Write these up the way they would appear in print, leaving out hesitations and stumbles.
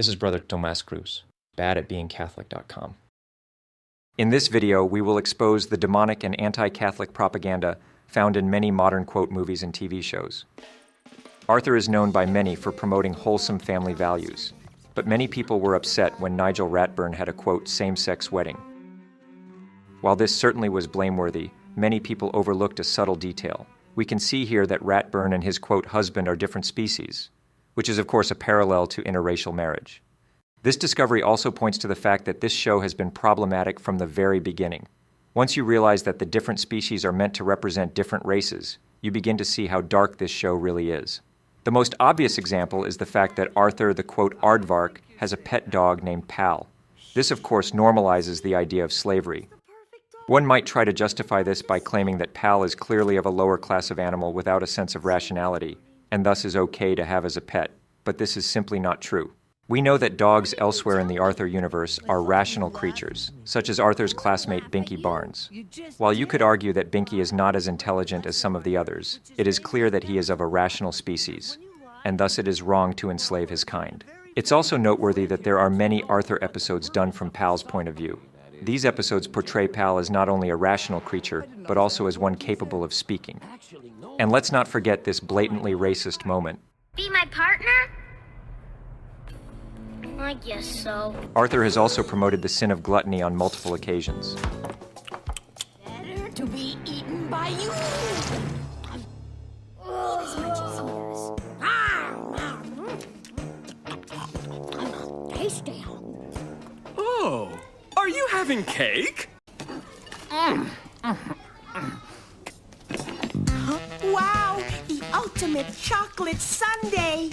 This is Brother Tomas Cruz, bad@beingcatholic.com. In this video, we will expose the demonic and anti-Catholic propaganda found in many modern quote movies and TV shows. Arthur is known by many for promoting wholesome family values, but many people were upset when Nigel Ratburn had a quote same-sex wedding. While this certainly was blameworthy, many people overlooked a subtle detail. We can see here that Ratburn and his quote husband are different species, which is of course a parallel to interracial marriage. This discovery also points to the fact that this show has been problematic from the very beginning. Once you realize that the different species are meant to represent different races, you begin to see how dark this show really is. The most obvious example is the fact that Arthur, the quote aardvark, has a pet dog named Pal. This of course normalizes the idea of slavery. One might try to justify this by claiming that Pal is clearly of a lower class of animal without a sense of rationality, and thus is okay to have as a pet, but this is simply not true. We know that dogs elsewhere in the Arthur universe are rational creatures, such as Arthur's classmate Binky Barnes. While you could argue that Binky is not as intelligent as some of the others, it is clear that he is of a rational species, and thus it is wrong to enslave his kind. It's also noteworthy that there are many Arthur episodes done from Pal's point of view. These episodes portray Pal as not only a rational creature, but also as one capable of speaking. And let's not forget this blatantly racist moment. Be my partner? I guess so. Arthur has also promoted the sin of gluttony on multiple occasions. Better to be eaten by you. Tasty. Oh, are you having cake? Wow, the ultimate chocolate sundae.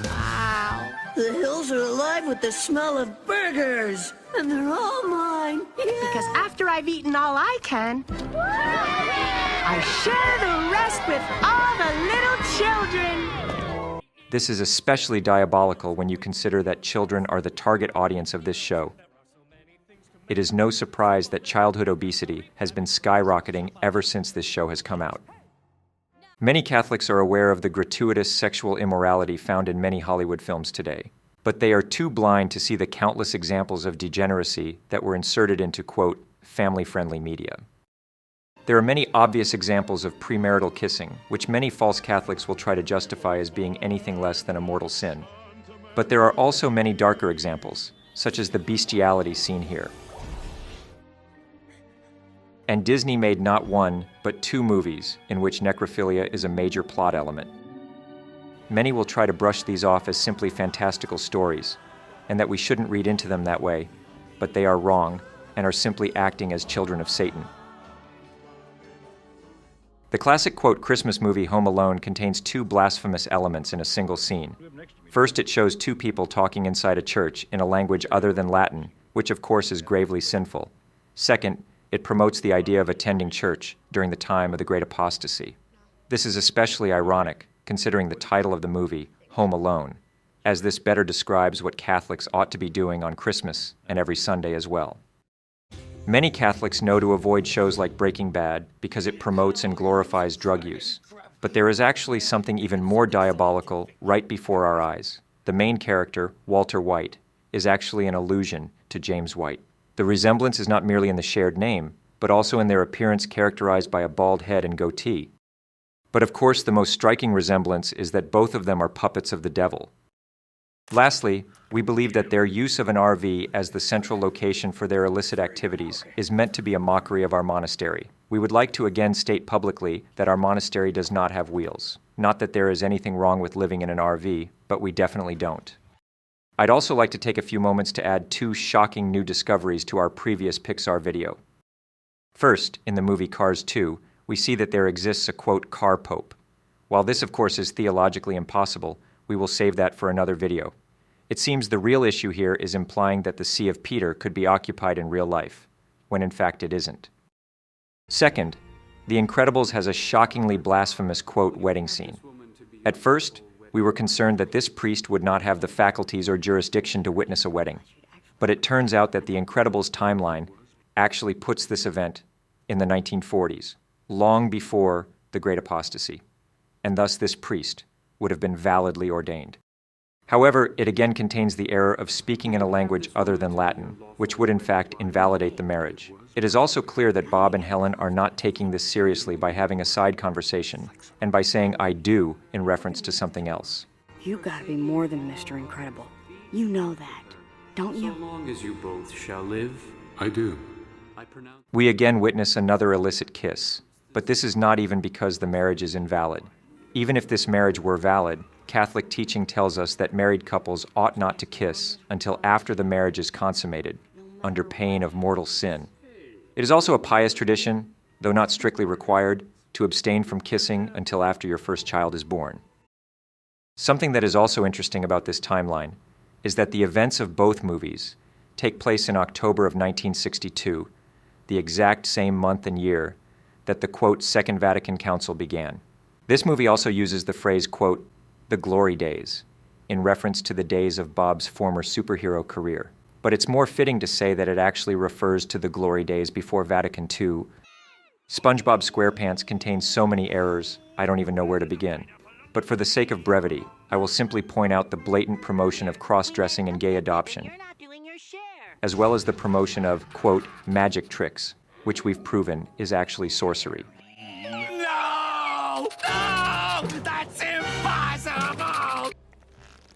Wow. The hills are alive with the smell of burgers, and they're all mine. Because after I've eaten all I can, I share the rest with all the little children. This is especially diabolical when you consider that children are the target audience of this show. It is no surprise that childhood obesity has been skyrocketing ever since this show has come out. Many Catholics are aware of the gratuitous sexual immorality found in many Hollywood films today, but they are too blind to see the countless examples of degeneracy that were inserted into, quote, family-friendly media. There are many obvious examples of premarital kissing, which many false Catholics will try to justify as being anything less than a mortal sin. But there are also many darker examples, such as the bestiality seen here. And Disney made not one, but 2 movies in which necrophilia is a major plot element. Many will try to brush these off as simply fantastical stories, and that we shouldn't read into them that way, but they are wrong and are simply acting as children of Satan. The classic quote Christmas movie Home Alone contains 2 blasphemous elements in a single scene. First, it shows 2 people talking inside a church in a language other than Latin, which of course is gravely sinful. Second, it promotes the idea of attending church during the time of the Great Apostasy. This is especially ironic, considering the title of the movie, Home Alone, as this better describes what Catholics ought to be doing on Christmas and every Sunday as well. Many Catholics know to avoid shows like Breaking Bad because it promotes and glorifies drug use. But there is actually something even more diabolical right before our eyes. The main character, Walter White, is actually an allusion to James White. The resemblance is not merely in the shared name, but also in their appearance characterized by a bald head and goatee. But of course, the most striking resemblance is that both of them are puppets of the devil. Lastly, we believe that their use of an RV as the central location for their illicit activities is meant to be a mockery of our monastery. We would like to again state publicly that our monastery does not have wheels. Not that there is anything wrong with living in an RV, but we definitely don't. I'd also like to take a few moments to add 2 shocking new discoveries to our previous Pixar video. First, in the movie Cars 2, we see that there exists a, quote, car pope. While this of course is theologically impossible, we will save that for another video. It seems the real issue here is implying that the See of Peter could be occupied in real life, when in fact it isn't. Second, The Incredibles has a shockingly blasphemous, quote, wedding scene. At first, we were concerned that this priest would not have the faculties or jurisdiction to witness a wedding. But it turns out that The Incredibles timeline actually puts this event in the 1940s, long before the Great Apostasy. And thus this priest would have been validly ordained. However, it again contains the error of speaking in a language other than Latin, which would in fact invalidate the marriage. It is also clear that Bob and Helen are not taking this seriously by having a side conversation, and by saying "I do" in reference to something else. You gotta be more than Mr. Incredible. You know that, don't you? So long as you both shall live. I do. We again witness another illicit kiss, but this is not even because the marriage is invalid. Even if this marriage were valid, Catholic teaching tells us that married couples ought not to kiss until after the marriage is consummated, under pain of mortal sin. It is also a pious tradition, though not strictly required, to abstain from kissing until after your first child is born. Something that is also interesting about this timeline is that the events of both movies take place in October of 1962, the exact same month and year that the, quote, Second Vatican Council began. This movie also uses the phrase, quote, the glory days, in reference to the days of Bob's former superhero career. But it's more fitting to say that it actually refers to the glory days before Vatican II. SpongeBob SquarePants contains so many errors, I don't even know where to begin. But for the sake of brevity, I will simply point out the blatant promotion of cross-dressing and gay adoption, as well as the promotion of, quote, magic tricks, which we've proven is actually sorcery. No! No! That's impossible!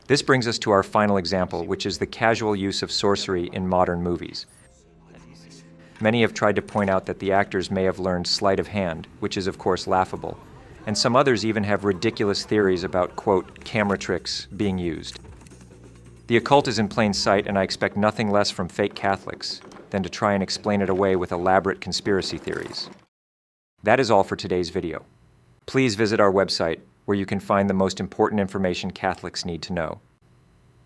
This brings us to our final example, which is the casual use of sorcery in modern movies. Many have tried to point out that the actors may have learned sleight of hand, which is of course laughable, and some others even have ridiculous theories about, quote, camera tricks being used. The occult is in plain sight, and I expect nothing less from fake Catholics than to try and explain it away with elaborate conspiracy theories. That is all for today's video. Please visit our website, where you can find the most important information Catholics need to know.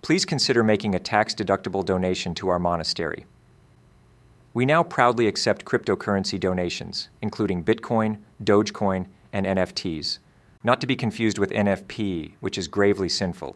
Please consider making a tax-deductible donation to our monastery. We now proudly accept cryptocurrency donations, including Bitcoin, Dogecoin, and NFTs, not to be confused with NFP, which is gravely sinful.